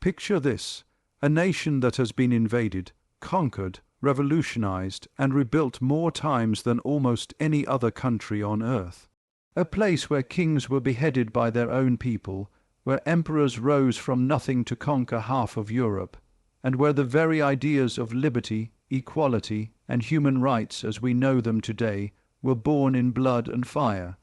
Picture this, a nation that has been invaded, conquered, revolutionized, and rebuilt more times than almost any other country on earth. A place where kings were beheaded by their own people, where emperors rose from nothing to conquer half of Europe, and where the very ideas of liberty, equality, and human rights as we know them today were born in blood and fire.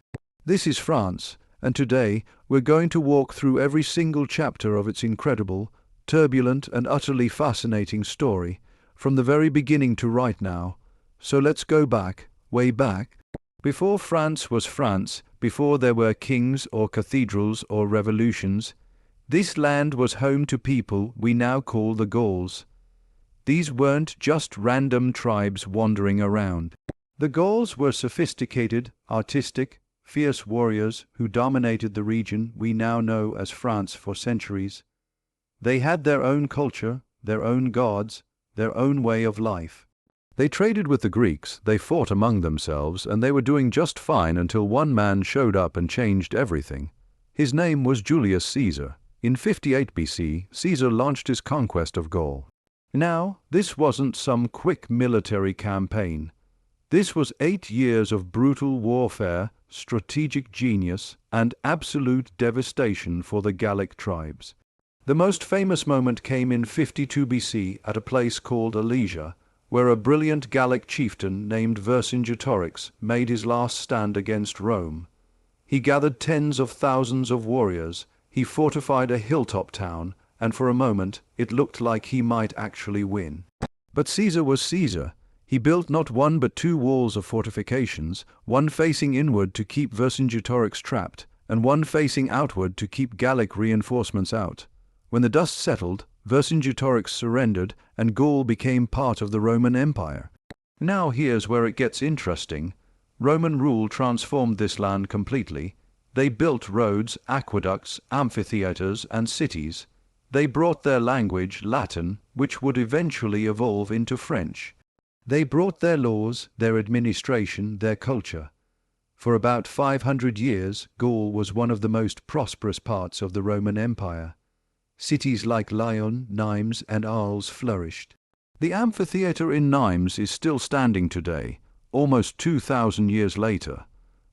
This is France, and today we're going to walk through every single chapter of its incredible, turbulent, and utterly fascinating story, from the very beginning to right now. So let's go back, way back. Before France was France, before there were kings or cathedrals or revolutions, this land was home to people we now call the Gauls. These weren't just random tribes wandering around. The Gauls were sophisticated, artistic, fierce warriors who dominated the region we now know as France for centuries. They had their own culture, their own gods, their own way of life. They traded with the Greeks, they fought among themselves, and they were doing just fine until one man showed up and changed everything. His name was Julius Caesar. In 58 BC, Caesar launched his conquest of Gaul. Now, this wasn't some quick military campaign. This was 8 years of brutal warfare, strategic genius, and absolute devastation for the Gallic tribes. The most famous moment came in 52 BC at a place called Alesia, where a brilliant Gallic chieftain named Vercingetorix made his last stand against Rome. He gathered tens of thousands of warriors, he fortified a hilltop town, and for a moment it looked like he might actually win. But Caesar was Caesar. He built not one but 2 walls of fortifications, one facing inward to keep Vercingetorix trapped, and one facing outward to keep Gallic reinforcements out. When the dust settled, Vercingetorix surrendered, and Gaul became part of the Roman Empire. Now here's where it gets interesting. Roman rule transformed this land completely. They built roads, aqueducts, amphitheaters, and cities. They brought their language, Latin, which would eventually evolve into French. They brought their laws, their administration, their culture. For about 500 years, Gaul was one of the most prosperous parts of the Roman Empire. Cities like Lyon, Nimes, and Arles flourished. The amphitheatre in Nimes is still standing today, almost 2,000 years later.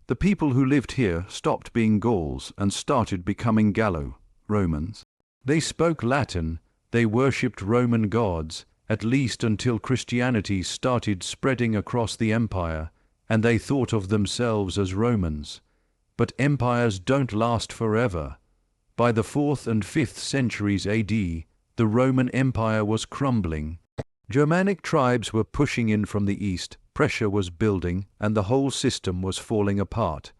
The people who lived here stopped being Gauls and started becoming Gallo-Romans. They spoke Latin, they worshipped Roman gods, at least until Christianity started spreading across the empire, and they thought of themselves as Romans. But empires don't last forever. By the 4th and 5th centuries AD, the Roman Empire was crumbling. Germanic tribes were pushing in from the east, pressure was building, and the whole system was falling apart.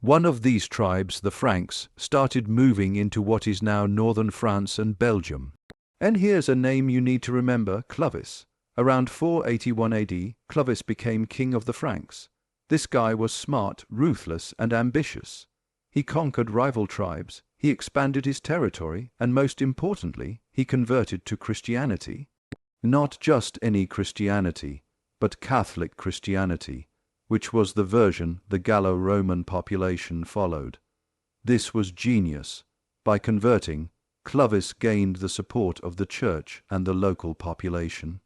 One of these tribes, the Franks, started moving into what is now northern France and Belgium. And here's a name you need to remember, Clovis. Around 481 AD, Clovis became king of the Franks. This guy was smart, ruthless, and ambitious. He conquered rival tribes, he expanded his territory, and most importantly, he converted to Christianity. Not just any Christianity, but Catholic Christianity, which was the version the Gallo-Roman population followed. This was genius. By converting, Clovis gained the support of the church and the local population.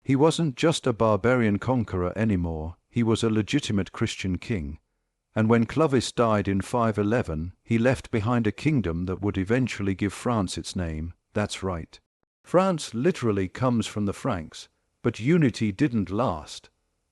He wasn't just a barbarian conqueror anymore, he was a legitimate Christian king. And when Clovis died in 511, he left behind a kingdom that would eventually give France its name. That's right. France literally comes from the Franks, but unity didn't last.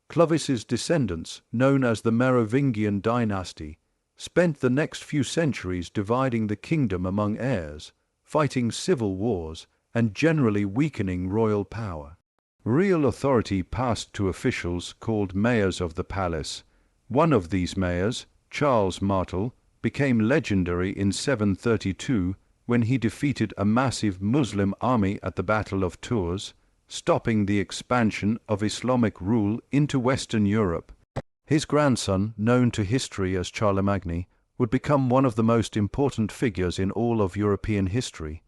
Clovis's descendants, known as the Merovingian dynasty, spent the next few centuries dividing the kingdom among heirs, fighting civil wars, and generally weakening royal power. Real authority passed to officials called mayors of the palace. One of these mayors, Charles Martel, became legendary in 732 when he defeated a massive Muslim army at the Battle of Tours, stopping the expansion of Islamic rule into Western Europe. His grandson, known to history as Charlemagne, would become one of the most important figures in all of European history.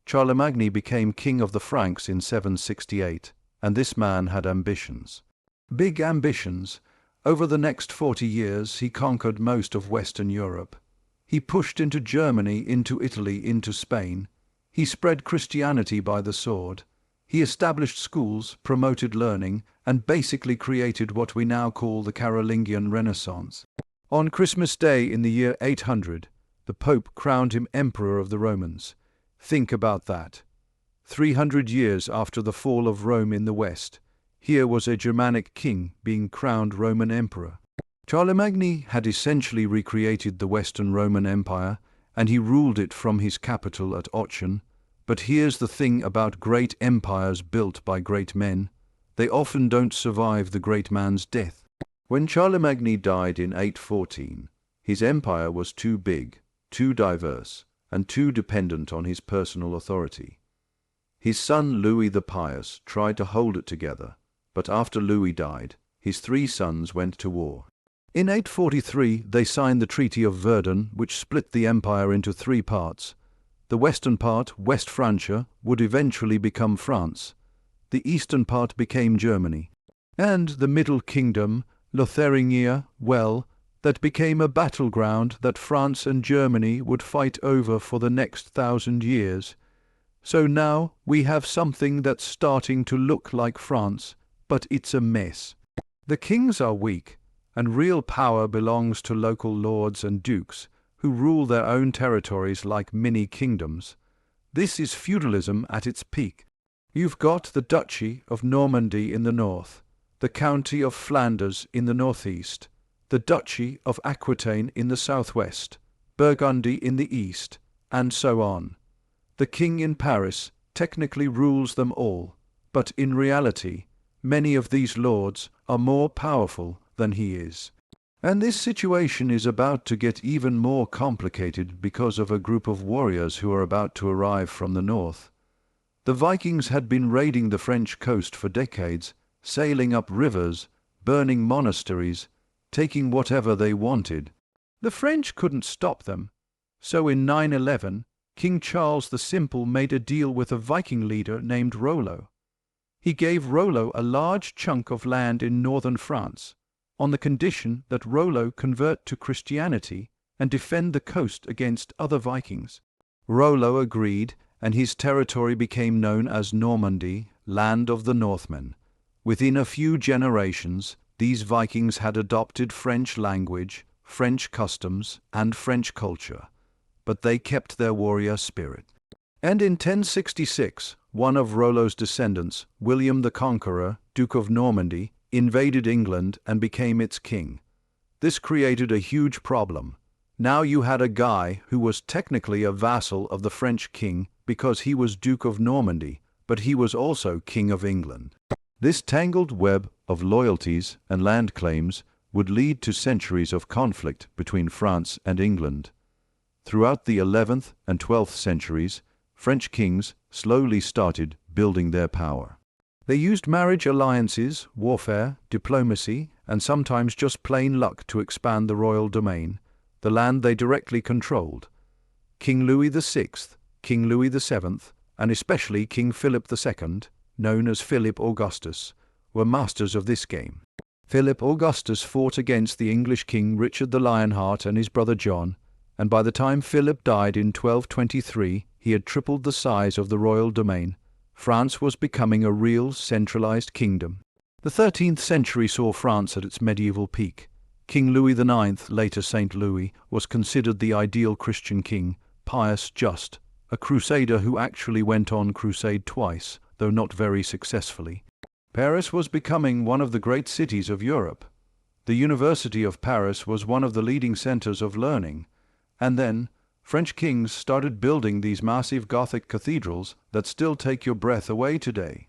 Charlemagne became king of the Franks in 768, and this man had ambitions. Big ambitions. Over the next 40 years he conquered most of Western Europe. He pushed into Germany, into Italy, into Spain. He spread Christianity by the sword. He established schools, promoted learning, and basically created what we now call the Carolingian Renaissance. On Christmas Day in the year 800, the Pope crowned him Emperor of the Romans. Think about that. 300 years after the fall of Rome in the West, here was a Germanic king being crowned Roman Emperor. Charlemagne had essentially recreated the Western Roman Empire, and he ruled it from his capital at Aachen. But here's the thing about great empires built by great men. They often don't survive the great man's death. When Charlemagne died in 814, his empire was too big, too diverse, and too dependent on his personal authority. His son Louis the Pious tried to hold it together, but after Louis died, his 3 sons went to war. In 843 they signed the Treaty of Verdun, which split the empire into 3 parts. The western part, West Francia, would eventually become France. The eastern part became Germany. And the Middle Kingdom, Lotharingia, well, that became a battleground that France and Germany would fight over for the next 1,000 years. So now we have something that's starting to look like France, but it's a mess. The kings are weak, and real power belongs to local lords and dukes, who rule their own territories like mini-kingdoms. This is feudalism at its peak. You've got the Duchy of Normandy in the north, the County of Flanders in the northeast, the Duchy of Aquitaine in the southwest, Burgundy in the east, and so on. The king in Paris technically rules them all, but in reality, many of these lords are more powerful than he is. And this situation is about to get even more complicated because of a group of warriors who are about to arrive from the north. The Vikings had been raiding the French coast for decades, sailing up rivers, burning monasteries, taking whatever they wanted. The French couldn't stop them. So in 911, King Charles the Simple made a deal with a Viking leader named Rollo. He gave Rollo a large chunk of land in northern France, on the condition that Rollo convert to Christianity and defend the coast against other Vikings. Rollo agreed, and his territory became known as Normandy, land of the Northmen. Within a few generations, these Vikings had adopted French language, French customs, and French culture, but they kept their warrior spirit. And in 1066, one of Rollo's descendants, William the Conqueror, Duke of Normandy, invaded England and became its king. This created a huge problem. Now you had a guy who was technically a vassal of the French king because he was Duke of Normandy, but he was also King of England. This tangled web of loyalties and land claims would lead to centuries of conflict between France and England. Throughout the 11th and 12th centuries, French kings slowly started building their power. They used marriage alliances, warfare, diplomacy, and sometimes just plain luck to expand the royal domain, the land they directly controlled. King Louis VI, King Louis VII, and especially King Philip II, known as Philip Augustus, were masters of this game. Philip Augustus fought against the English king Richard the Lionheart and his brother John, and by the time Philip died in 1223, he had tripled the size of the royal domain. France was becoming a real centralized kingdom. The 13th century saw France at its medieval peak. King Louis IX, later Saint Louis, was considered the ideal Christian king, pious, just, a crusader who actually went on crusade twice, though not very successfully. Paris was becoming one of the great cities of Europe. The University of Paris was one of the leading centers of learning. And then, French kings started building these massive Gothic cathedrals that still take your breath away today.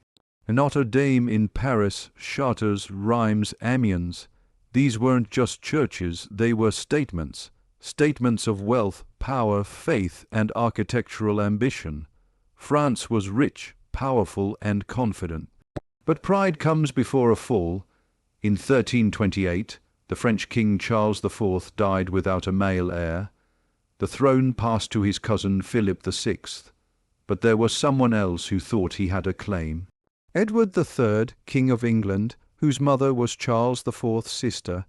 Notre Dame in Paris, Chartres, Reims, Amiens. These weren't just churches, they were statements. Statements of wealth, power, faith, and architectural ambition. France was rich, powerful, and confident. But pride comes before a fall. In 1328, the French King Charles IV died without a male heir. The throne passed to his cousin Philip VI, but there was someone else who thought he had a claim. Edward III, King of England, whose mother was Charles IV's sister.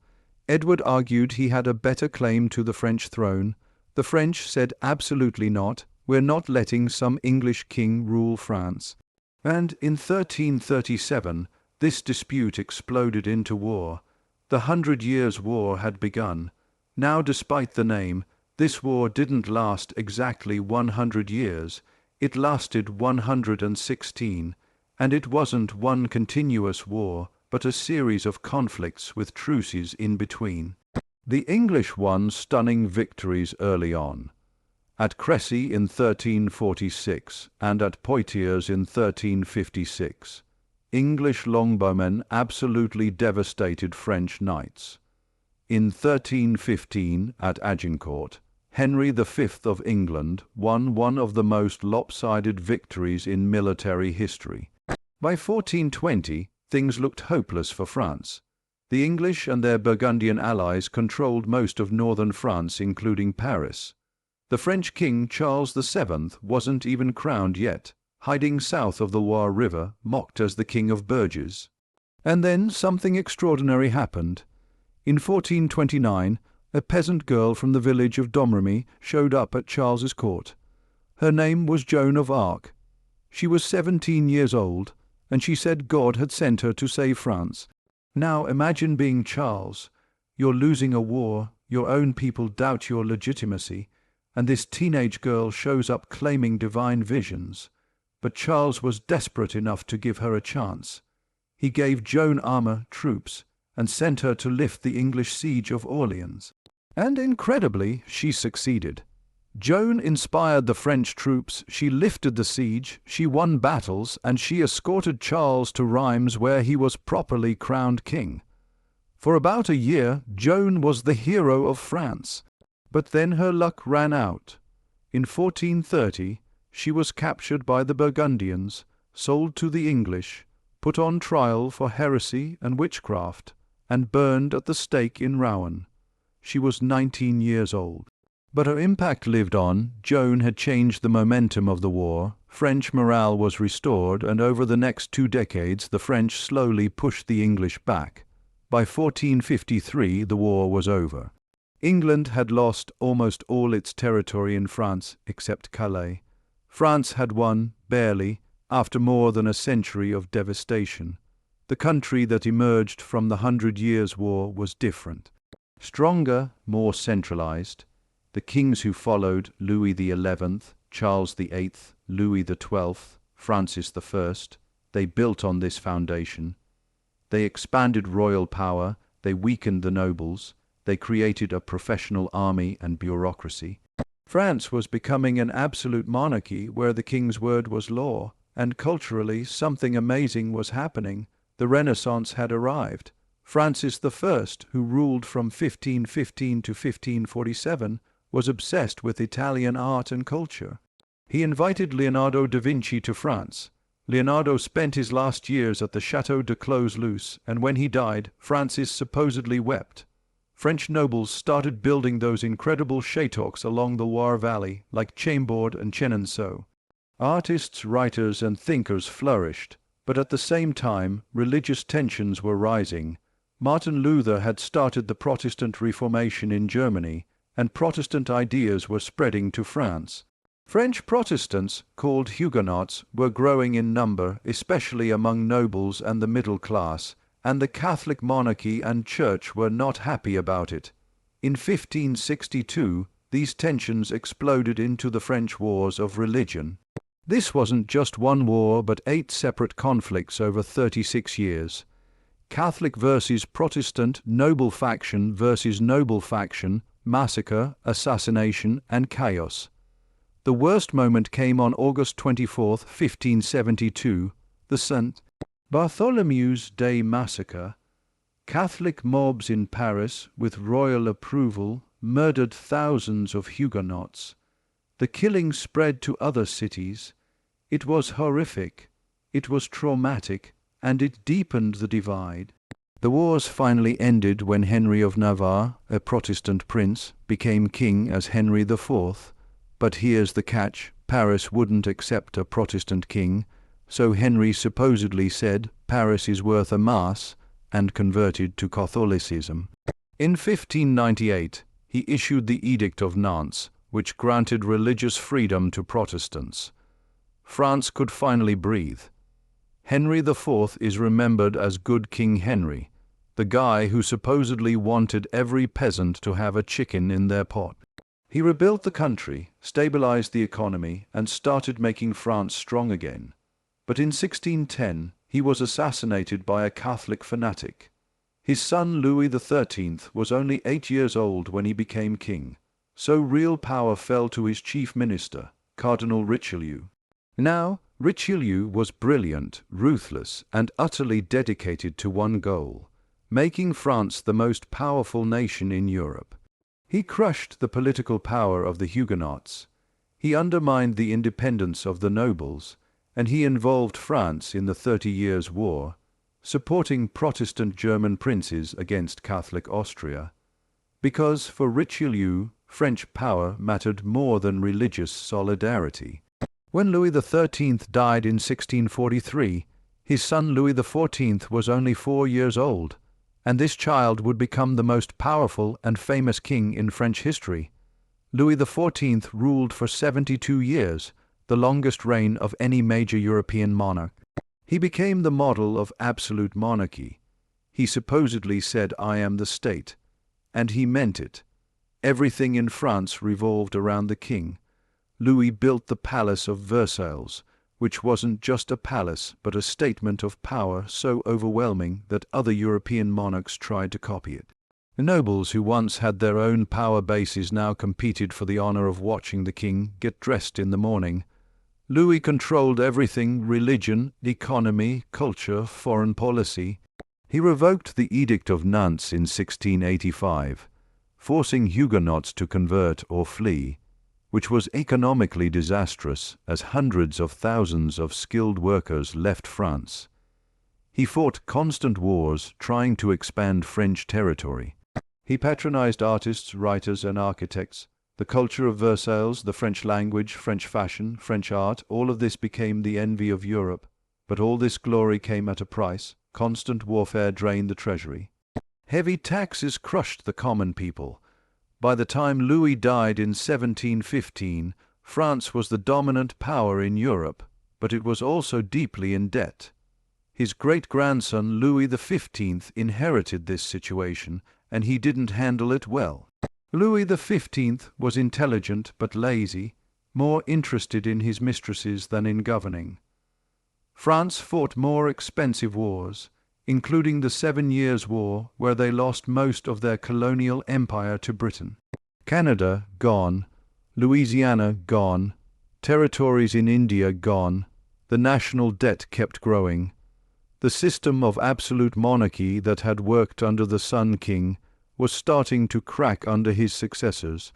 Edward argued he had a better claim to the French throne. The French said absolutely not, We're not letting some English king rule France. And in 1337, this dispute exploded into war. The 100 Years' War had begun. Now, despite the name, this war didn't last exactly 100 years. It lasted 116, and it wasn't one continuous war, but a series of conflicts with truces in between. The English won stunning victories early on. At Crécy in 1346 and at Poitiers in 1356, English longbowmen absolutely devastated French knights. In 1315 at Agincourt, Henry V of England won one of the most lopsided victories in military history. By 1420, things looked hopeless for France. The English and their Burgundian allies controlled most of northern France, including Paris. The French king Charles VII wasn't even crowned yet, hiding south of the Loire River, mocked as the King of Burges. And then something extraordinary happened. In 1429, a peasant girl from the village of Domremy showed up at Charles's court. Her name was Joan of Arc. She was 17 years old, and she said God had sent her to save France. Now imagine being Charles. You're losing a war, your own people doubt your legitimacy, and this teenage girl shows up claiming divine visions. But Charles was desperate enough to give her a chance. He gave Joan armor, troops, and sent her to lift the English siege of Orleans. And incredibly, she succeeded. Joan inspired the French troops, she lifted the siege, she won battles, and she escorted Charles to Rheims, where he was properly crowned king. For about a year, Joan was the hero of France. But then her luck ran out. In 1430, she was captured by the Burgundians, sold to the English, put on trial for heresy and witchcraft, and burned at the stake in Rouen. She was 19 years old. But her impact lived on. Joan had changed the momentum of the war, French morale was restored, and over the next 2 decades the French slowly pushed the English back. By 1453 the war was over. England had lost almost all its territory in France except Calais. France had won, barely, after more than a century of devastation. The country that emerged from the 100 Years' War was different. Stronger, more centralized. The kings who followed, Louis XI, Charles VIII, Louis XII, Francis I, they built on this foundation. They expanded royal power, they weakened the nobles, they created a professional army and bureaucracy. France was becoming an absolute monarchy where the king's word was law, and culturally something amazing was happening. The Renaissance had arrived. Francis I, who ruled from 1515 to 1547, was obsessed with Italian art and culture. He invited Leonardo da Vinci to France. Leonardo spent his last years at the Château de Clos-Luz, and when he died, Francis supposedly wept. French nobles started building those incredible chateaux along the Loire Valley, like Chambord and Chenonceau. Artists, writers, and thinkers flourished, but at the same time, religious tensions were rising. Martin Luther had started the Protestant Reformation in Germany, and Protestant ideas were spreading to France. French Protestants, called Huguenots, were growing in number, especially among nobles and the middle class, and the Catholic monarchy and church were not happy about it. In 1562, these tensions exploded into the French Wars of Religion. This wasn't just one war, but 8 separate conflicts over 36 years. Catholic versus Protestant, noble faction versus noble faction, massacre, assassination, and chaos. The worst moment came on August 24, 1572, the St. Bartholomew's Day massacre. Catholic mobs in Paris, with royal approval, murdered thousands of Huguenots. The killing spread to other cities. It was horrific, it was traumatic, and it deepened the divide. The wars finally ended when Henry of Navarre, a Protestant prince, became king as Henry IV. But here's the catch: Paris wouldn't accept a Protestant king, so Henry supposedly said Paris is worth a mass, and converted to Catholicism. In 1598, he issued the Edict of Nantes, which granted religious freedom to Protestants. France could finally breathe. Henry IV is remembered as Good King Henry, the guy who supposedly wanted every peasant to have a chicken in their pot. He rebuilt the country, stabilized the economy, and started making France strong again. But in 1610, he was assassinated by a Catholic fanatic. His son Louis XIII was only 8 years old when he became king, so real power fell to his chief minister, Cardinal Richelieu. Now, Richelieu was brilliant, ruthless, and utterly dedicated to one goal: making France the most powerful nation in Europe. He crushed the political power of the Huguenots. He undermined the independence of the nobles, and he involved France in the 30 Years' War, supporting Protestant German princes against Catholic Austria. Because for Richelieu, French power mattered more than religious solidarity. When Louis XIII died in 1643, his son Louis XIV was only 4 years old, and this child would become the most powerful and famous king in French history. Louis XIV ruled for 72 years, the longest reign of any major European monarch. He became the model of absolute monarchy. He supposedly said, "I am the state," and he meant it. Everything in France revolved around the king. Louis built the Palace of Versailles, which wasn't just a palace but a statement of power so overwhelming that other European monarchs tried to copy it. The nobles who once had their own power bases now competed for the honor of watching the king get dressed in the morning. Louis controlled everything: religion, economy, culture, foreign policy. He revoked the Edict of Nantes in 1685, forcing Huguenots to convert or flee, which was economically disastrous as hundreds of thousands of skilled workers left France. He fought constant wars trying to expand French territory. He patronized artists, writers, and architects. The culture of Versailles, the French language, French fashion, French art, all of this became the envy of Europe. But all this glory came at a price. Constant warfare drained the treasury. Heavy taxes crushed the common people. By the time Louis died in 1715, France was the dominant power in Europe, but it was also deeply in debt. His great-grandson Louis XV inherited this situation, and he didn't handle it well. Louis XV was intelligent but lazy, more interested in his mistresses than in governing. France fought more expensive wars, including the 7 Years' War, where they lost most of their colonial empire to Britain. Canada gone, Louisiana gone, territories in India gone, the national debt kept growing. The system of absolute monarchy that had worked under the Sun King was starting to crack under his successors.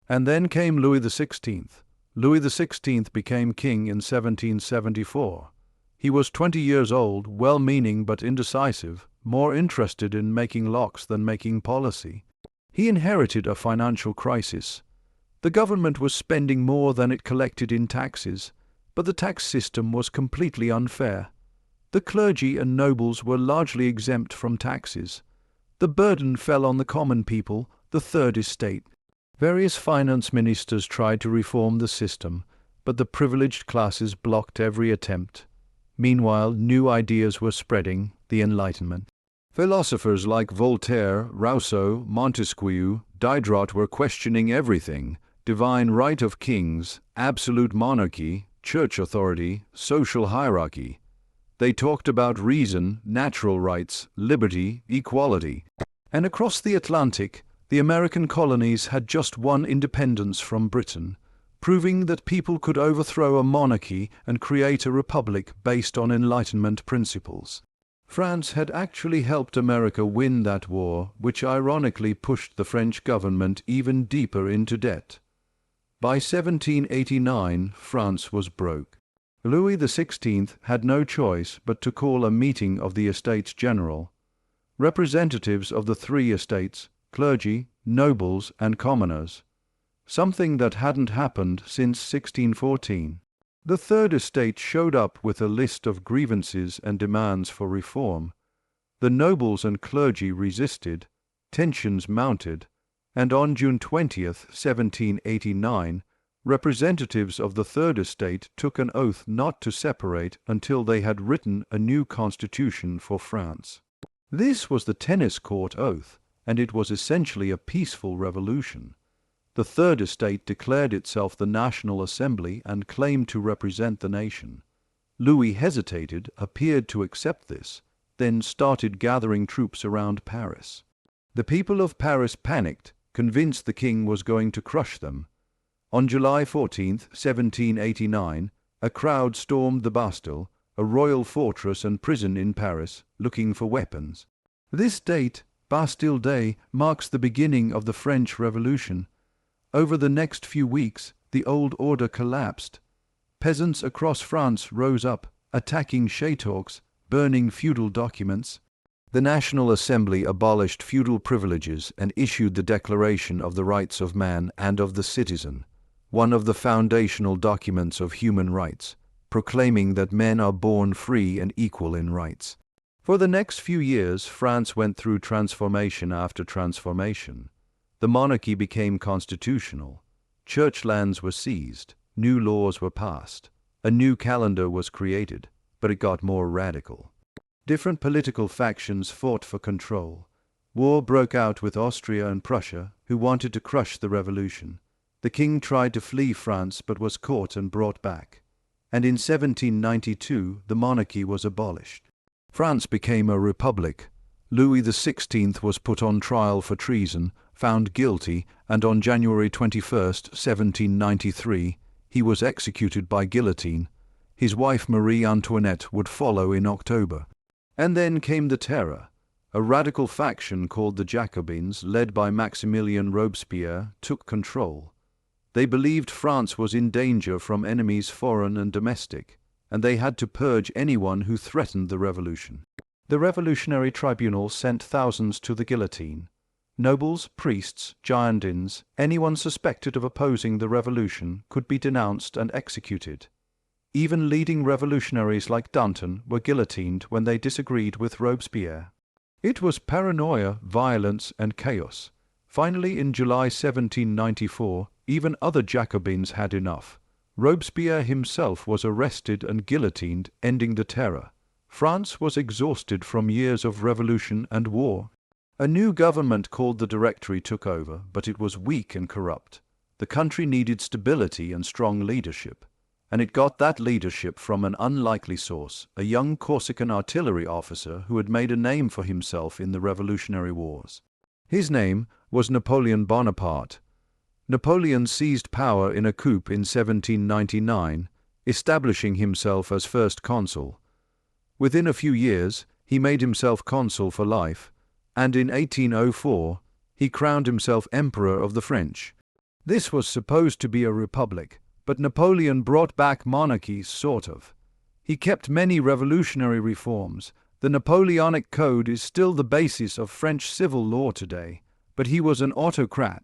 And then came Louis XVI. Louis XVI became king in 1774. He was 20 years old, well-meaning but indecisive, more interested in making locks than making policy. He inherited a financial crisis. The government was spending more than it collected in taxes, but the tax system was completely unfair. The clergy and nobles were largely exempt from taxes. The burden fell on the common people, the third estate. Various finance ministers tried to reform the system, but the privileged classes blocked every attempt. Meanwhile, new ideas were spreading: the Enlightenment. Philosophers like Voltaire, Rousseau, Montesquieu, Diderot were questioning everything: divine right of kings, absolute monarchy, church authority, social hierarchy. They talked about reason, natural rights, liberty, equality. And across the Atlantic, the American colonies had just won independence from Britain, proving that people could overthrow a monarchy and create a republic based on Enlightenment principles. France had actually helped America win that war, which ironically pushed the French government even deeper into debt. By 1789, France was broke. Louis XVI had no choice but to call a meeting of the Estates General. Representatives of the 3 estates, clergy, nobles, and commoners. Something that hadn't happened since 1614. The Third Estate showed up with a list of grievances and demands for reform. The nobles and clergy resisted, tensions mounted, and on June 20th, 1789, representatives of the Third Estate took an oath not to separate until they had written a new constitution for France. This was the tennis court oath, and it was essentially a peaceful revolution. The Third Estate declared itself the National Assembly and claimed to represent the nation. Louis hesitated, appeared to accept this, then started gathering troops around Paris. The people of Paris panicked, convinced the king was going to crush them. On July 14, 1789, a crowd stormed the Bastille, a royal fortress and prison in Paris, looking for weapons. This date, Bastille Day, marks the beginning of the French Revolution. Over the next few weeks, the old order collapsed. Peasants across France rose up, attacking chateaux, burning feudal documents. The National Assembly abolished feudal privileges and issued the Declaration of the Rights of Man and of the Citizen, one of the foundational documents of human rights, proclaiming that men are born free and equal in rights. For the next few years, France went through transformation after transformation. The monarchy became constitutional. Church lands were seized. New laws were passed. A new calendar was created, but it got more radical. Different political factions fought for control. War broke out with Austria and Prussia, who wanted to crush the revolution. The king tried to flee France but was caught and brought back. And in 1792 the monarchy was abolished. France became a republic. Louis XVI was put on trial for treason, found guilty, and on January 21, 1793, he was executed by guillotine. His wife Marie Antoinette would follow in October. And then came the Terror. A radical faction called the Jacobins, led by Maximilien Robespierre, took control. They believed France was in danger from enemies foreign and domestic, and they had to purge anyone who threatened the revolution. The Revolutionary Tribunal sent thousands to the guillotine. Nobles, priests, giantins, anyone suspected of opposing the revolution could be denounced and executed. Even leading revolutionaries like Danton were guillotined when they disagreed with Robespierre. It was paranoia, violence, and chaos. Finally, in July 1794, even other Jacobins had enough. Robespierre himself was arrested and guillotined, ending the Terror. France was exhausted from years of revolution and war. A new government called the Directory took over, but it was weak and corrupt. The country needed stability and strong leadership. And it got that leadership from an unlikely source, a young Corsican artillery officer who had made a name for himself in the Revolutionary Wars. His name was Napoleon Bonaparte. Napoleon seized power in a coup in 1799, establishing himself as first consul. Within a few years, he made himself consul for life, and in 1804, he crowned himself Emperor of the French. This was supposed to be a republic, but Napoleon brought back monarchies, sort of. He kept many revolutionary reforms. The Napoleonic Code is still the basis of French civil law today, but he was an autocrat,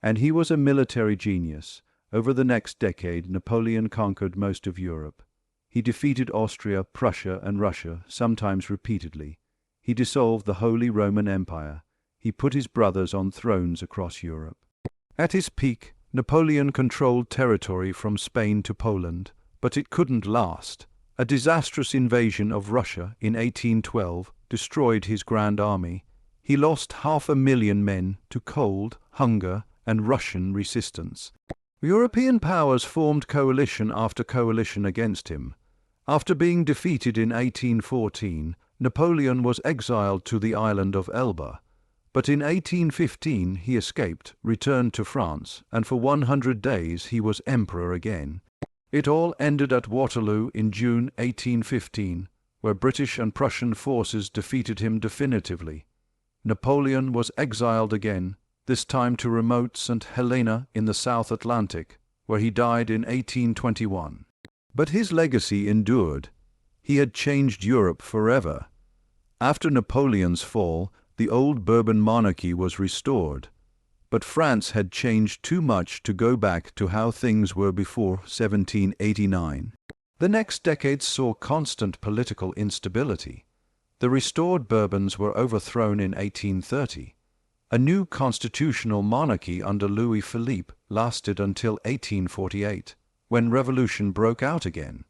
and he was a military genius. Over the next decade, Napoleon conquered most of Europe. He defeated Austria, Prussia, and Russia, sometimes repeatedly. He dissolved the Holy Roman Empire. He put his brothers on thrones across Europe. At his peak, Napoleon controlled territory from Spain to Poland, but it couldn't last. A disastrous invasion of Russia in 1812 destroyed his grand army. He lost 500,000 men to cold, hunger, and Russian resistance. European powers formed coalition after coalition against him. After being defeated in 1814, Napoleon was exiled to the island of Elba. But in 1815 he escaped, returned to France, and for 100 days he was emperor again. It all ended at Waterloo in June 1815, where British and Prussian forces defeated him definitively. Napoleon was exiled again, this time to remote St. Helena in the South Atlantic, where he died in 1821. But his legacy endured. He had changed Europe forever. After Napoleon's fall, the old Bourbon monarchy was restored, but France had changed too much to go back to how things were before 1789. The next decades saw constant political instability. The restored Bourbons were overthrown in 1830. A new constitutional monarchy under Louis Philippe lasted until 1848, when revolution broke out again.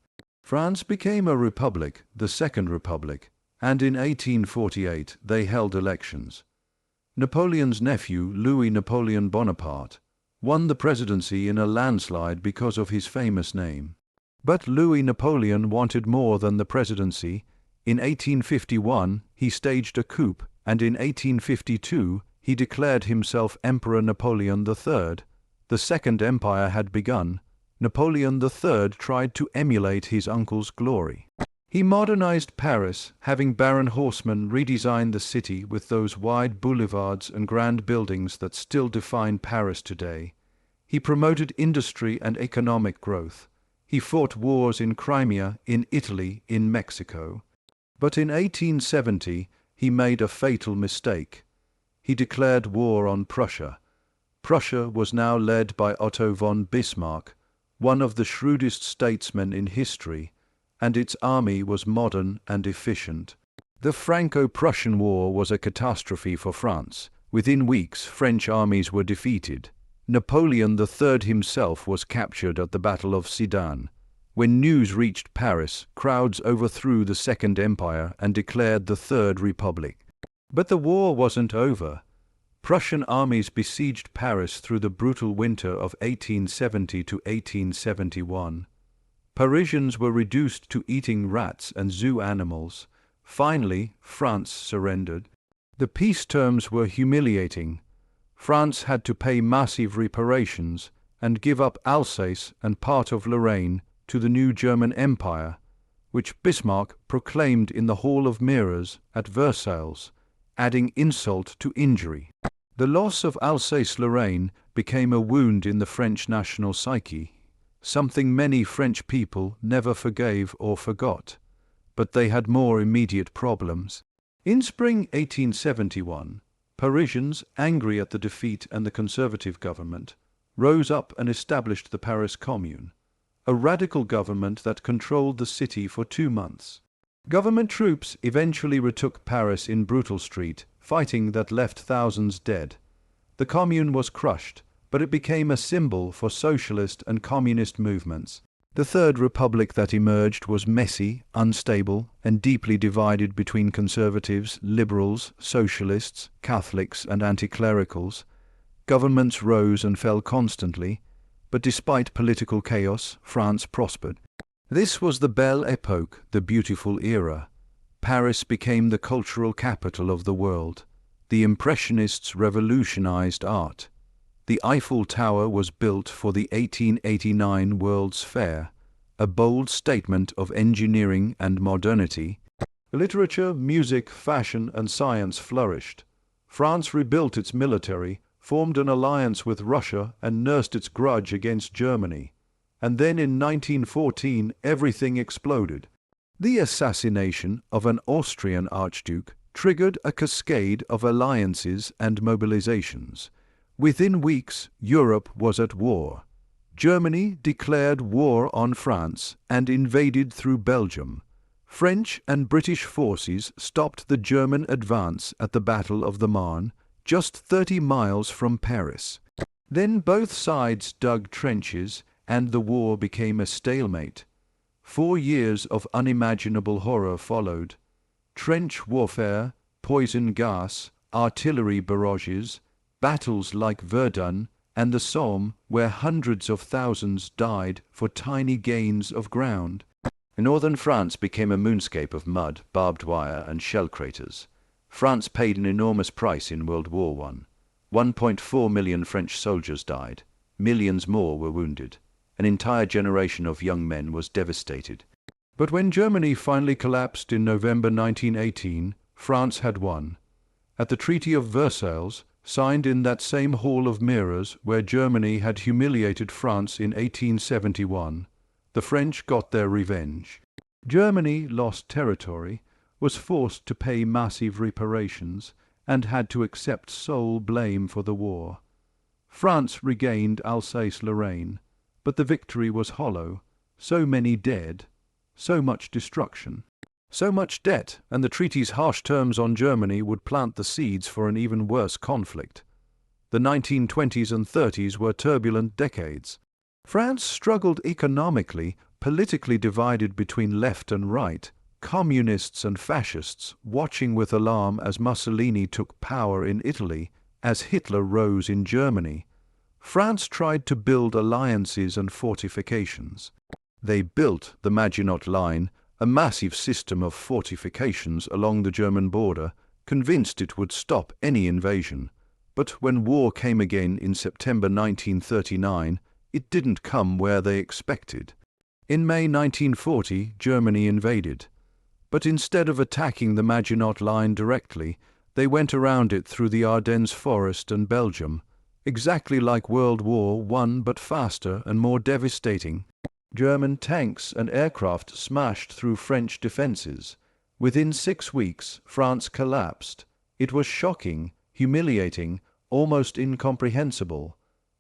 France became a republic, the Second Republic, and in 1848 they held elections. Napoleon's nephew, Louis Napoleon Bonaparte, won the presidency in a landslide because of his famous name. But Louis Napoleon wanted more than the presidency. In 1851 he staged a coup, and in 1852 he declared himself Emperor Napoleon III. The Second Empire had begun. Napoleon III tried to emulate his uncle's glory. He modernized Paris, having Baron Haussmann redesign the city with those wide boulevards and grand buildings that still define Paris today. He promoted industry and economic growth. He fought wars in Crimea, in Italy, in Mexico. But in 1870 he made a fatal mistake. He declared war on Prussia. Prussia was now led by Otto von Bismarck, one of the shrewdest statesmen in history, and its army was modern and efficient. The Franco-Prussian War was a catastrophe for France. Within weeks, French armies were defeated. Napoleon III himself was captured at the Battle of Sedan. When news reached Paris, crowds overthrew the Second Empire and declared the Third Republic. But the war wasn't over. Prussian armies besieged Paris through the brutal winter of 1870 to 1871. Parisians were reduced to eating rats and zoo animals. Finally, France surrendered. The peace terms were humiliating. France had to pay massive reparations and give up Alsace and part of Lorraine to the new German Empire, which Bismarck proclaimed in the Hall of Mirrors at Versailles, adding insult to injury. The loss of Alsace-Lorraine became a wound in the French national psyche, something many French people never forgave or forgot, but they had more immediate problems. In spring 1871, Parisians, angry at the defeat and the conservative government, rose up and established the Paris Commune, a radical government that controlled the city for 2 months. Government troops eventually retook Paris in brutal street, fighting that left thousands dead. The Commune was crushed, but it became a symbol for socialist and communist movements. The Third Republic that emerged was messy, unstable, and deeply divided between conservatives, liberals, socialists, Catholics, and anti-clericals. Governments rose and fell constantly, but despite political chaos, France prospered. This was the Belle Époque, the beautiful era. Paris became the cultural capital of the world. The Impressionists revolutionized art. The Eiffel Tower was built for the 1889 World's Fair, a bold statement of engineering and modernity. Literature, music, fashion, and science flourished. France rebuilt its military, formed an alliance with Russia, and nursed its grudge against Germany. And then in 1914 everything exploded. The assassination of an Austrian archduke triggered a cascade of alliances and mobilizations. Within weeks, Europe was at war. Germany declared war on France and invaded through Belgium. French and British forces stopped the German advance at the Battle of the Marne, just 30 miles from Paris. Then both sides dug trenches, and the war became a stalemate. 4 years of unimaginable horror followed. Trench warfare, poison gas, artillery barrages, battles like Verdun and the Somme, where hundreds of thousands died for tiny gains of ground. Northern France became a moonscape of mud, barbed wire, and shell craters. France paid an enormous price in World War I. 1.4 million French soldiers died. Millions more were wounded. An entire generation of young men was devastated. But when Germany finally collapsed in November 1918, France had won. At the Treaty of Versailles, signed in that same Hall of Mirrors where Germany had humiliated France in 1871, the French got their revenge. Germany lost territory, was forced to pay massive reparations, and had to accept sole blame for the war. France regained Alsace-Lorraine, but the victory was hollow. So many dead, so much destruction. So much debt and the treaty's harsh terms on Germany would plant the seeds for an even worse conflict. The 1920s and 30s were turbulent decades. France struggled economically, politically divided between left and right, communists and fascists watching with alarm as Mussolini took power in Italy, as Hitler rose in Germany. France tried to build alliances and fortifications. They built the Maginot Line, a massive system of fortifications along the German border, convinced it would stop any invasion. But when war came again in September 1939, it didn't come where they expected. In May 1940, Germany invaded. But instead of attacking the Maginot Line directly, they went around it through the Ardennes forest and Belgium, exactly like World War I but faster and more devastating. German tanks and aircraft smashed through French defenses. Within 6 weeks, France collapsed. It was shocking, humiliating, almost incomprehensible.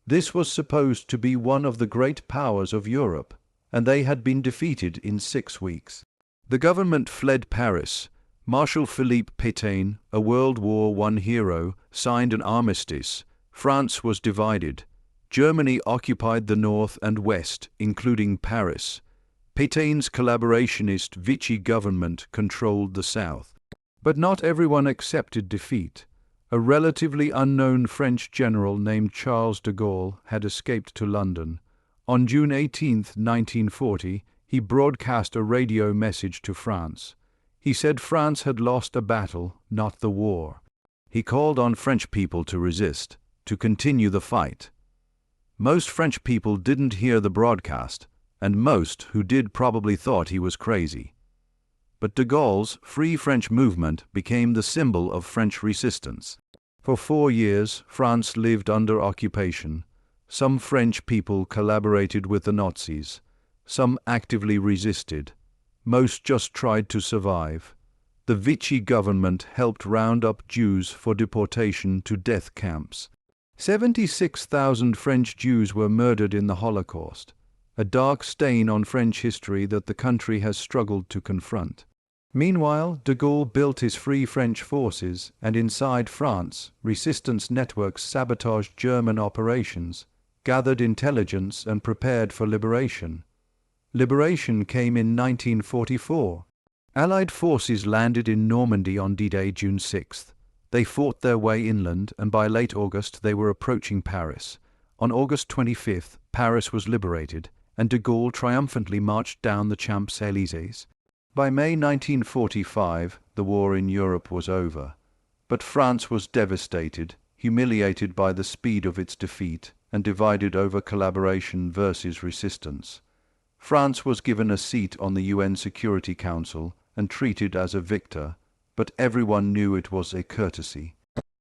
This was supposed to be one of the great powers of Europe, and they had been defeated in 6 weeks. The government fled Paris. Marshal Philippe Pétain, a World War I hero, signed an armistice. France was divided. Germany occupied the north and west, including Paris. Pétain's collaborationist Vichy government controlled the south. But not everyone accepted defeat. A relatively unknown French general named Charles de Gaulle had escaped to London. On June 18, 1940, he broadcast a radio message to France. He said France had lost a battle, not the war. He called on French people to resist, to continue the fight. Most French people didn't hear the broadcast, and most who did probably thought he was crazy. But de Gaulle's Free French movement became the symbol of French resistance. For 4 years, France lived under occupation. Some French people collaborated with the Nazis. Some actively resisted. Most just tried to survive. The Vichy government helped round up Jews for deportation to death camps. 76,000 French Jews were murdered in the Holocaust, a dark stain on French history that the country has struggled to confront. Meanwhile, de Gaulle built his Free French forces, and inside France, resistance networks sabotaged German operations, gathered intelligence and prepared for liberation. Liberation came in 1944. Allied forces landed in Normandy on D-Day, June 6th. They fought their way inland, and by late August they were approaching Paris. On August 25th, Paris was liberated, and de Gaulle triumphantly marched down the Champs-Élysées. By May 1945, the war in Europe was over. But France was devastated, humiliated by the speed of its defeat, and divided over collaboration versus resistance. France was given a seat on the UN Security Council and treated as a victor, but everyone knew it was a courtesy.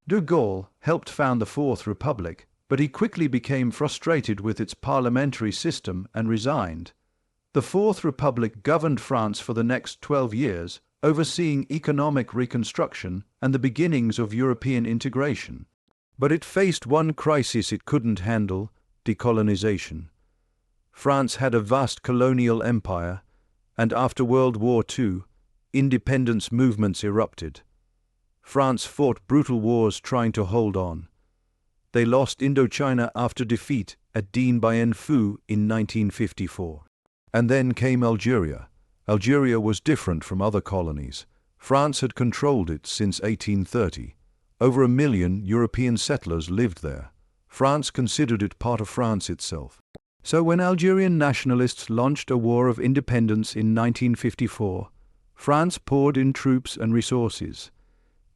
De Gaulle helped found the Fourth Republic, but he quickly became frustrated with its parliamentary system and resigned. The Fourth Republic governed France for the next 12 years, overseeing economic reconstruction and the beginnings of European integration. But it faced one crisis it couldn't handle: decolonization. France had a vast colonial empire, and after World War II, independence movements erupted. France fought brutal wars trying to hold on. They lost Indochina after defeat at Dien Bien Phu in 1954. And then came Algeria. Algeria was different from other colonies. France had controlled it since 1830. Over 1 million European settlers lived there. France considered it part of France itself. So when Algerian nationalists launched a war of independence in 1954, France poured in troops and resources.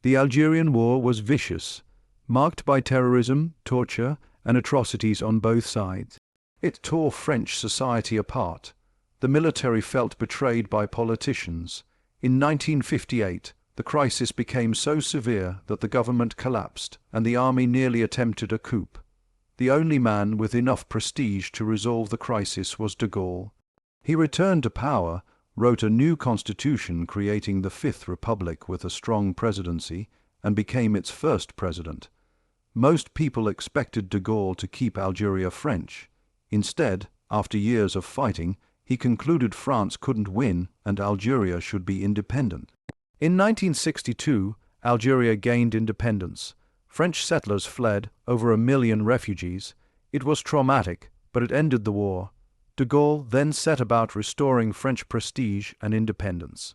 The Algerian War was vicious, marked by terrorism, torture, and atrocities on both sides. It tore French society apart. The military felt betrayed by politicians. In 1958, the crisis became so severe that the government collapsed and the army nearly attempted a coup. The only man with enough prestige to resolve the crisis was de Gaulle. He returned to power, wrote a new constitution creating the Fifth Republic with a strong presidency, and became its first president. Most people expected de Gaulle to keep Algeria French. Instead, after years of fighting, He concluded France couldn't win and Algeria should be independent. In 1962, Algeria gained independence. French settlers fled, over 1 million refugees. It was traumatic, but it ended the war. De Gaulle then set about restoring French prestige and independence.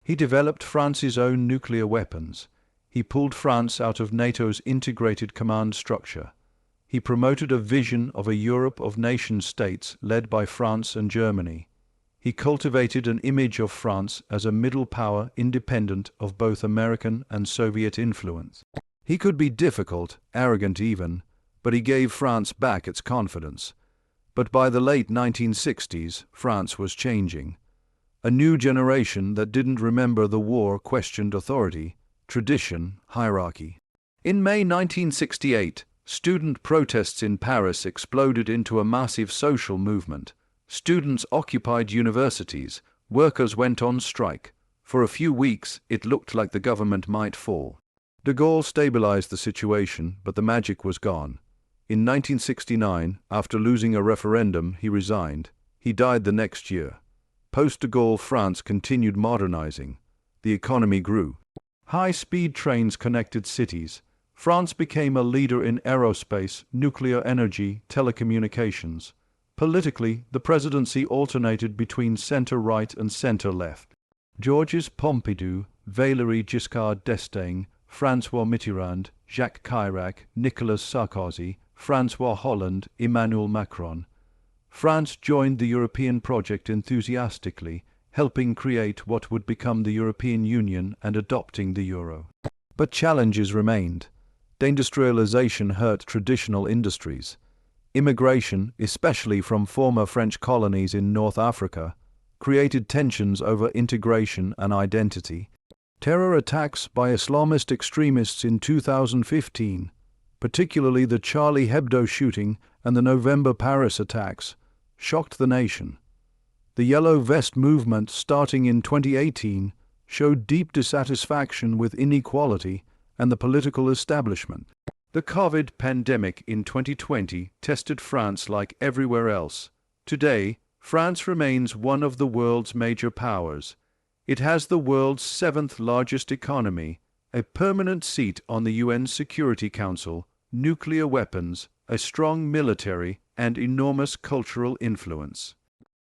He developed France's own nuclear weapons. He pulled France out of NATO's integrated command structure. He promoted a vision of a Europe of nation-states led by France and Germany. He cultivated an image of France as a middle power independent of both American and Soviet influence. He could be difficult, arrogant even, but he gave France back its confidence. But by the late 1960s, France was changing. A new generation that didn't remember the war questioned authority, tradition, hierarchy. In May 1968, student protests in Paris exploded into a massive social movement. Students occupied universities, workers went on strike. For a few weeks, it looked like the government might fall. De Gaulle stabilized the situation, but the magic was gone. In 1969, after losing a referendum, he resigned. He died the next year. Post-de Gaulle France continued modernizing. The economy grew. High-speed trains connected cities. France became a leader in aerospace, nuclear energy, telecommunications. Politically, the presidency alternated between center-right and center-left. Georges Pompidou, Valéry Giscard d'Estaing, François Mitterrand, Jacques Chirac, Nicolas Sarkozy, François Hollande, Emmanuel Macron. France joined the European project enthusiastically, helping create what would become the European Union and adopting the euro. But challenges remained. Deindustrialization hurt traditional industries. Immigration, especially from former French colonies in North Africa, created tensions over integration and identity. Terror attacks by Islamist extremists in 2015, particularly the Charlie Hebdo shooting and the November Paris attacks, shocked the nation. The Yellow Vest movement, starting in 2018, showed deep dissatisfaction with inequality and the political establishment. The COVID pandemic in 2020 tested France like everywhere else. Today, France remains one of the world's major powers. It has the world's 7th largest economy, a permanent seat on the UN Security Council, nuclear weapons, a strong military, and enormous cultural influence.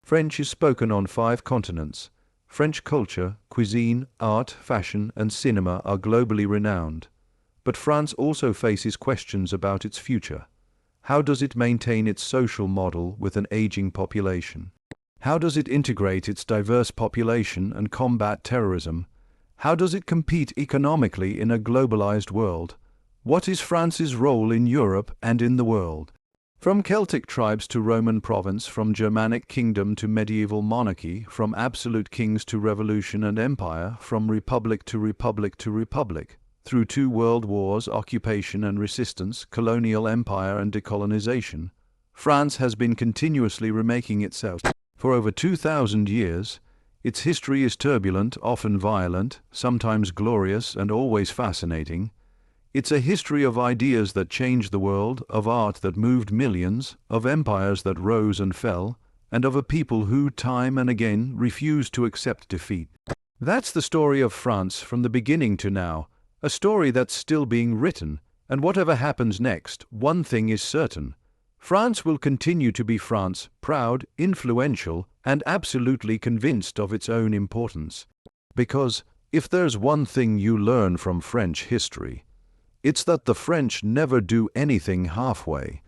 French is spoken on 5 continents. French culture, cuisine, art, fashion, and cinema are globally renowned. But France also faces questions about its future. How does it maintain its social model with an aging population? How does it integrate its diverse population and combat terrorism? How does it compete economically in a globalized world? What is France's role in Europe and in the world? From Celtic tribes to Roman province, from Germanic kingdom to medieval monarchy, from absolute kings to revolution and empire, from republic to republic to republic, through 2 world wars, occupation and resistance, colonial empire and decolonization, France has been continuously remaking itself. For over 2,000 years, its history is turbulent, often violent, sometimes glorious and always fascinating. It's a history of ideas that changed the world, of art that moved millions, of empires that rose and fell, and of a people who, time and again, refused to accept defeat. That's the story of France from the beginning to now, a story that's still being written, and whatever happens next, one thing is certain. France will continue to be France, proud, influential, and absolutely convinced of its own importance. Because, if there's one thing you learn from French history, it's that the French never do anything halfway.